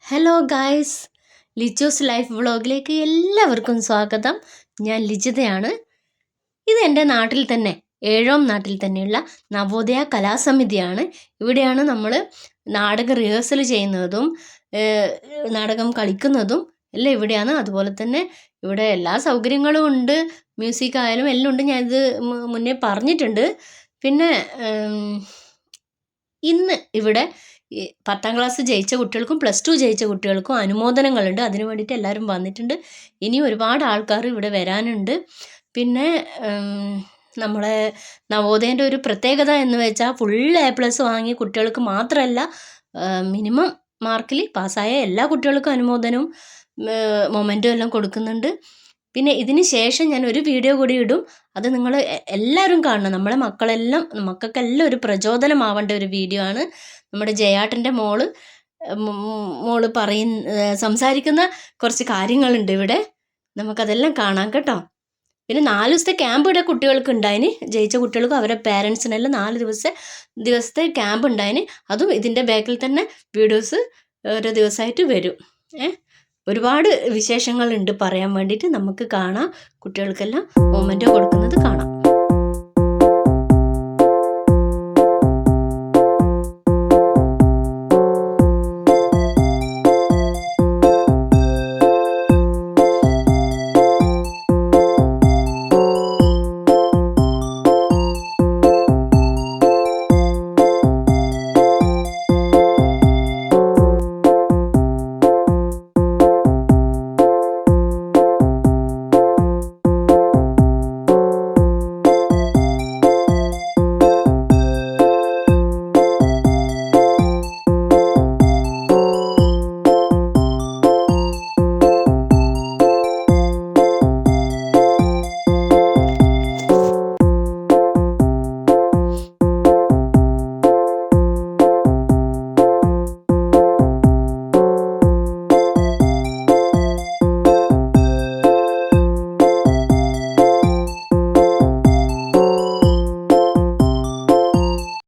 Hello guys, ലിജോസ് life വ്ളോഗിലേക്ക് എല്ലാവർക്കും സ്വാഗതം. ഞാൻ ലിജിതയാണ്. ഇത് എൻ്റെ നാട്ടിൽ തന്നെ, ഏഴോം നാട്ടിൽ തന്നെയുള്ള നവോദയ കലാസമിതിയാണ്. ഇവിടെയാണ് നമ്മൾ നാടക റിഹേഴ്സൽ ചെയ്യുന്നതും നാടകം കളിക്കുന്നതും എല്ലാം ഇവിടെയാണ്. അതുപോലെ തന്നെ ഇവിടെ എല്ലാ സൗകര്യങ്ങളും ഉണ്ട്, മ്യൂസിക് ആയാലും എല്ലാം ഉണ്ട്. ഞാനിത് മുന്നേ പറഞ്ഞിട്ടുണ്ട്. പിന്നെ ഇന്ന് ഇവിടെ 10ാം ക്ലാസ് ജയിച്ച കുട്ടികൾക്കും +2 ജയിച്ച കുട്ടികൾക്കും അനുമോദനങ്ങളുണ്ട്. അതിനു വേണ്ടിയിട്ട് എല്ലാവരും വന്നിട്ടുണ്ട്. ഇനി ഒരുപാട് ആൾക്കാർ ഇവിടെ വരാനുണ്ട്. പിന്നെ നമ്മളെ നവോദയൻ്റെ ഒരു പ്രത്യേകത എന്ന് വെച്ചാൽ ഫുൾ A+ വാങ്ങിയ കുട്ടികൾക്ക് മാത്രമല്ല, മിനിമം മാർക്കിൽ പാസ്സായ എല്ലാ കുട്ടികൾക്കും അനുമോദനവും മൊമെൻറ്റും എല്ലാം കൊടുക്കുന്നുണ്ട്. പിന്നെ ഇതിന് ശേഷം ഞാൻ ഒരു വീഡിയോ കൂടി ഇടും. അത് നിങ്ങൾ എല്ലാവരും കാണണം. നമ്മളെ മക്കൾക്കെല്ലാം ഒരു പ്രചോദനമാവേണ്ട ഒരു വീഡിയോ ആണ്. നമ്മുടെ ജയാട്ടൻ്റെ മോള് സംസാരിക്കുന്ന കുറച്ച് കാര്യങ്ങളുണ്ട് ഇവിടെ. നമുക്കതെല്ലാം കാണാം കേട്ടോ. പിന്നെ 4 ദിവസത്തെ ക്യാമ്പ് ഇവിടെ കുട്ടികൾക്ക് ഉണ്ടായിന്. ജയിച്ച കുട്ടികൾക്കും അവരുടെ പേരൻസിനെല്ലാം 4 ദിവസത്തെ ക്യാമ്പ് ഉണ്ടായിന്. അതും ഇതിൻ്റെ ബാക്കിൽ തന്നെ വീഡിയോസ് ഓരോ ദിവസമായിട്ട് വരും. ഒരുപാട് വിശേഷങ്ങളുണ്ട് പറയാൻ വേണ്ടിയിട്ട്. നമുക്ക് കാണാം, കുട്ടികൾക്കെല്ലാം മൊമെൻറ്റോ കൊടുക്കുന്നത് കാണാം.